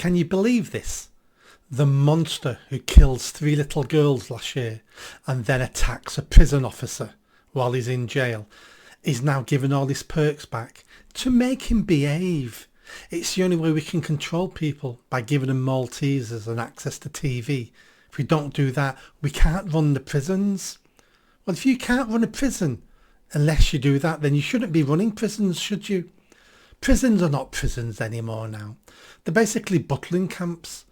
Can you believe this? The monster who kills 3 little girls last year and then attacks a prison officer while he's in jail is now given all his perks back to make him behave. It's the only way we can control people, by giving them Maltesers and access to TV. If we don't do that, we can't run the prisons. Well, if you can't run a prison unless you do that, then you shouldn't be running prisons, should you? Prisons are not prisons anymore now. They're basically Butlin camps.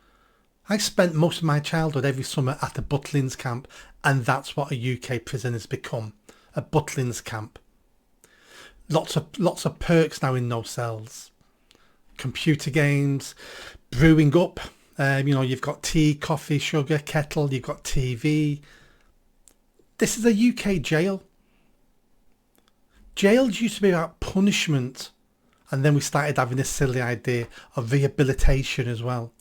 I spent most of my childhood every summer at a Butlin's camp, and that's what a UK prison has become, a Butlin's camp. Lots of perks now in those cells. Computer games, brewing up. You've got tea, coffee, sugar, kettle. You've got TV. This is a UK jail. Jails used to be about punishment, and then we started having this silly idea of rehabilitation as well.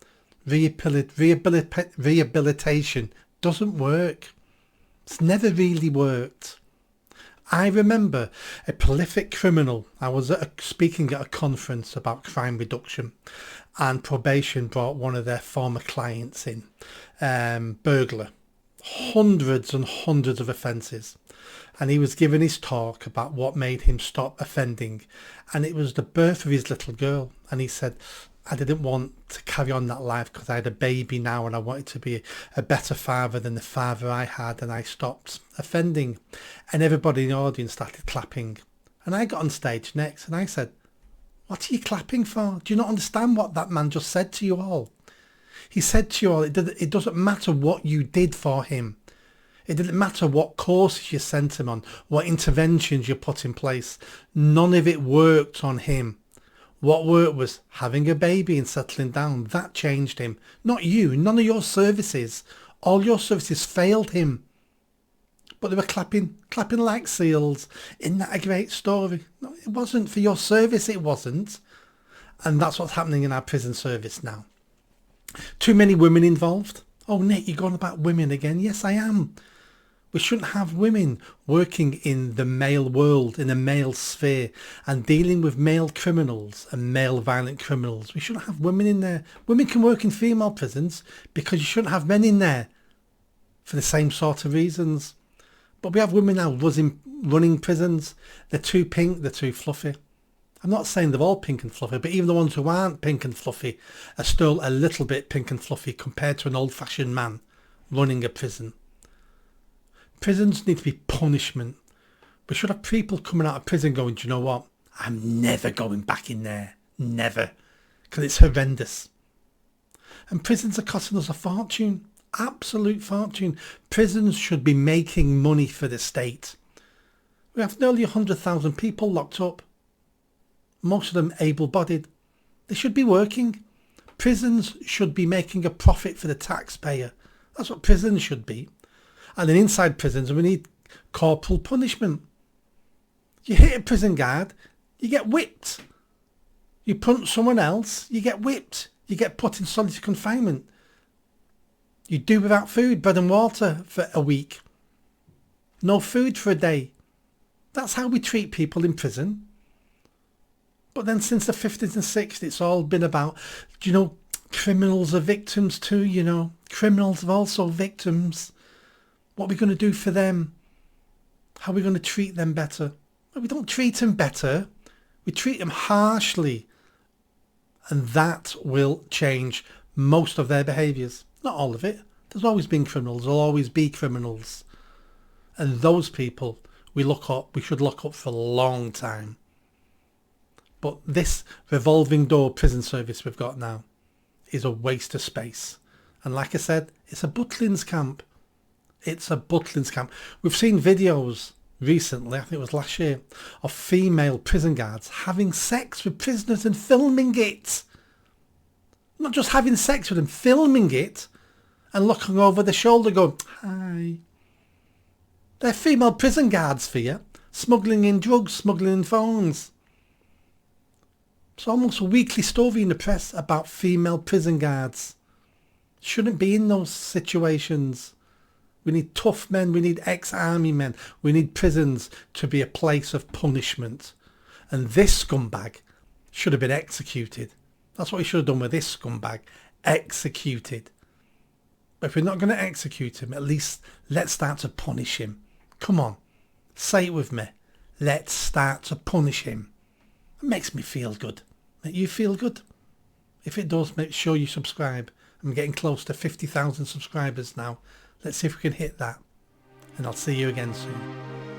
Rehabilitation doesn't work. It's never really worked. I remember a prolific criminal. I was speaking at a conference about crime reduction, and probation brought one of their former clients in, burglar, hundreds and hundreds of offences. And he was giving his talk about what made him stop offending, and it was the birth of his little girl. And he said, I didn't want to carry on that life because I had a baby now and I wanted to be a better father than the father I had, and I stopped offending. And everybody in the audience started clapping. And I got on stage next and I said, what are you clapping for? Do you not understand what that man just said to you all? He said to you all, it doesn't matter what you did for him. It didn't matter what courses you sent him on, what interventions you put in place. None of it worked on him. What worked was having a baby and settling down. That changed him. Not you. None of your services. All your services failed him. But they were clapping like seals. Isn't that a great story? No, it wasn't. For your service, it wasn't. And that's what's happening in our prison service now. Too many women involved. Oh, Nick, you're going about women again. Yes, I am. We shouldn't have women working in the male world, in a male sphere, and dealing with male criminals and male violent criminals. We shouldn't have women in there. Women can work in female prisons because you shouldn't have men in there for the same sort of reasons. But we have women now running prisons. They're too pink, they're too fluffy. I'm not saying they're all pink and fluffy, but even the ones who aren't pink and fluffy are still a little bit pink and fluffy compared to an old-fashioned man running a prison. Prisons need to be punishment. We should have people coming out of prison going, do you know what? I'm never going back in there. Never. Because it's horrendous. And prisons are costing us a fortune. Absolute fortune. Prisons should be making money for the state. We have nearly 100,000 people locked up. Most of them able-bodied. They should be working. Prisons should be making a profit for the taxpayer. That's what prisons should be. And then inside prisons, we need corporal punishment. You hit a prison guard, you get whipped. You punch someone else, you get whipped. You get put in solitary confinement. You do without food, bread and water for a week. No food for a day. That's how we treat people in prison. But then since the 50s and 60s, it's all been about, criminals are victims too, Criminals are also victims. What are we going to do for them? How are we going to treat them better? Well, we don't treat them better. We treat them harshly. And that will change most of their behaviours. Not all of it. There's always been criminals. There'll always be criminals. And those people we should look up for a long time. But this revolving door prison service we've got now is a waste of space. And like I said, it's a Butlin's camp. It's a Butlin's camp. We've seen videos recently, I think it was last year, of female prison guards having sex with prisoners and filming it. Not just having sex with them, filming it and looking over the shoulder going, hi. They're female prison guards for you. Smuggling in drugs, smuggling in phones. It's almost a weekly story in the press about female prison guards. Shouldn't be in those situations. We need tough men. We need ex-army men. We need prisons to be a place of punishment. And this scumbag should have been executed. That's what we should have done with this scumbag. Executed. But if we're not going to execute him, at least let's start to punish him. Come on. Say it with me. Let's start to punish him. It makes me feel good. Make you feel good? If it does, make sure you subscribe. I'm getting close to 50,000 subscribers now. Let's see if we can hit that. And I'll see you again soon.